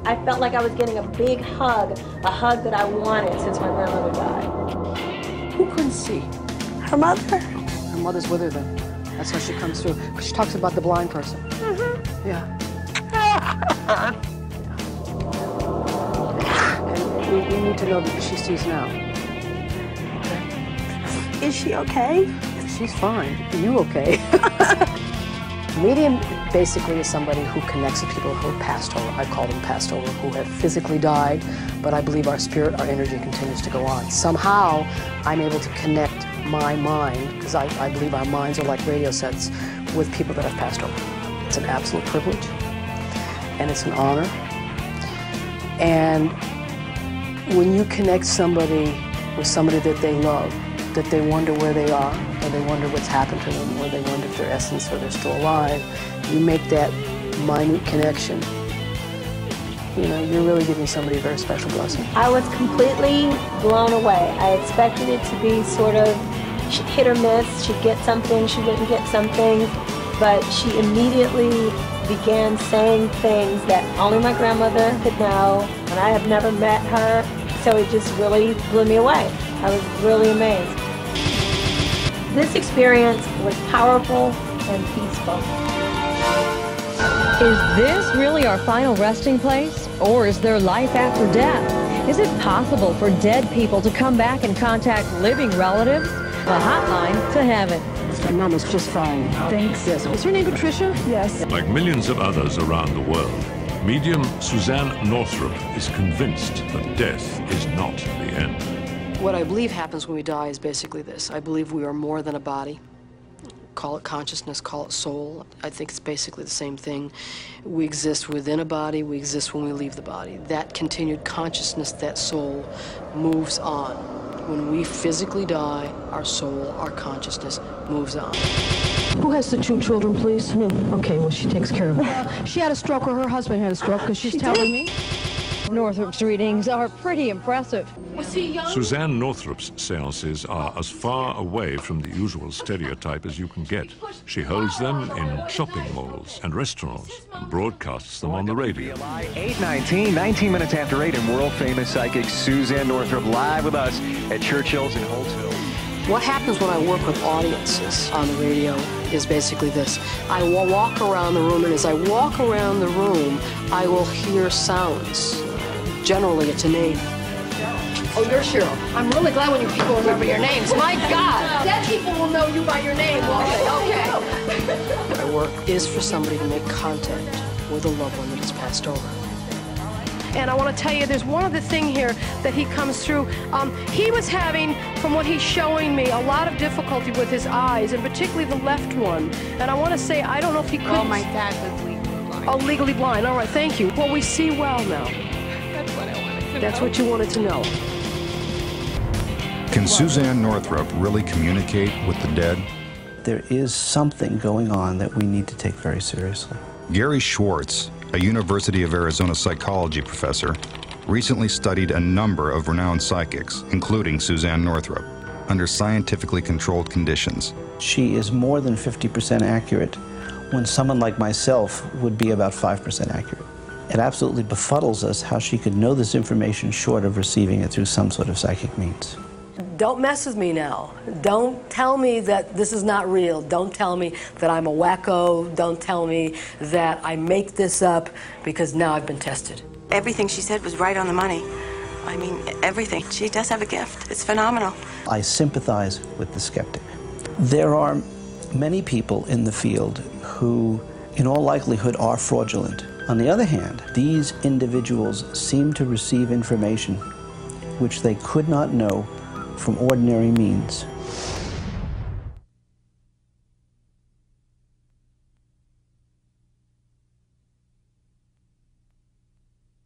I felt like I was getting a big hug, a hug that I wanted since my grandmother died. Who couldn't see? Her mother. Her mother's with her then. That's how she comes through. She talks about the blind person. Mm-hmm. Yeah. And we need to know that she sees now. Okay? Is she okay? She's fine. Are you okay? Medium basically is somebody who connects with people who have passed over. I call them passed over, who have physically died, but I believe our spirit, our energy continues to go on. Somehow, I'm able to connect my mind, because I believe our minds are like radio sets, with people that have passed over. It's an absolute privilege, and it's an honor. And when you connect somebody with somebody that they love, that they wonder where they are, or they wonder what's happened to them, or they wonder if their essence or they're still alive, you make that minute connection. You know, you're really giving somebody a very special blessing. I was completely blown away. I expected it to be sort of hit or miss. She'd get something, she wouldn't get something, but she immediately began saying things that only my grandmother could know, and I have never met her, so it just really blew me away. I was really amazed. This experience was powerful and peaceful. Is this really our final resting place? Or is there life after death? Is it possible for dead people to come back and contact living relatives? A hotline to heaven. My mom is just fine. Thanks. Yes. Is her name Patricia? Yes. Like millions of others around the world, medium Suzane Northrop is convinced that death is not the end. What I believe happens when we die is basically this. I believe we are more than a body. Call it consciousness, call it soul. I think it's basically the same thing. We exist within a body, we exist when we leave the body. That continued consciousness, that soul, moves on. When we physically die, our soul, our consciousness moves on. Who has the 2 children, please? Me. Okay, well, she takes care of them. She had a stroke, or her husband had a stroke, because she's telling me. Northrop's readings are pretty impressive. Was he young? Suzane Northrop's seances are as far away from the usual stereotype as you can get. She holds them in shopping malls and restaurants and broadcasts them on the radio. 8:19, 19 minutes after 8, and world-famous psychic Suzane Northrop live with us at Churchill's in Holtzville. What happens when I work with audiences on the radio is basically this. I will walk around the room, and as I walk around the room, I will hear sounds. Generally, it's a name. Oh, you're Cheryl. I'm really glad when you people remember your names. My God! Dead people will know you by your name, won't they? Okay. My work is for somebody to make contact with a loved one that has passed over. And I want to tell you, there's one other thing here that he comes through. He was having, from what he's showing me, a lot of difficulty with his eyes, and particularly the left one. And I want to say, I don't know if he could... Oh, my dad was legally blind. Oh, legally blind. All right, thank you. Well, we see well now. That's what I wanted to know. That's what you wanted to know. Can Suzane Northrop really communicate with the dead? There is something going on that we need to take very seriously. Gary Schwartz, a University of Arizona psychology professor, recently studied a number of renowned psychics, including Suzane Northrop, under scientifically controlled conditions. She is more than 50% accurate when someone like myself would be about 5% accurate. It absolutely befuddles us how she could know this information short of receiving it through some sort of psychic means. Don't mess with me now. Don't tell me that this is not real. Don't tell me that I'm a wacko. Don't tell me that I make this up, because now I've been tested. Everything she said was right on the money. I mean, everything. She does have a gift. It's phenomenal. I sympathize with the skeptic. There are many people in the field who, in all likelihood, are fraudulent. On the other hand, these individuals seem to receive information which they could not know from ordinary means.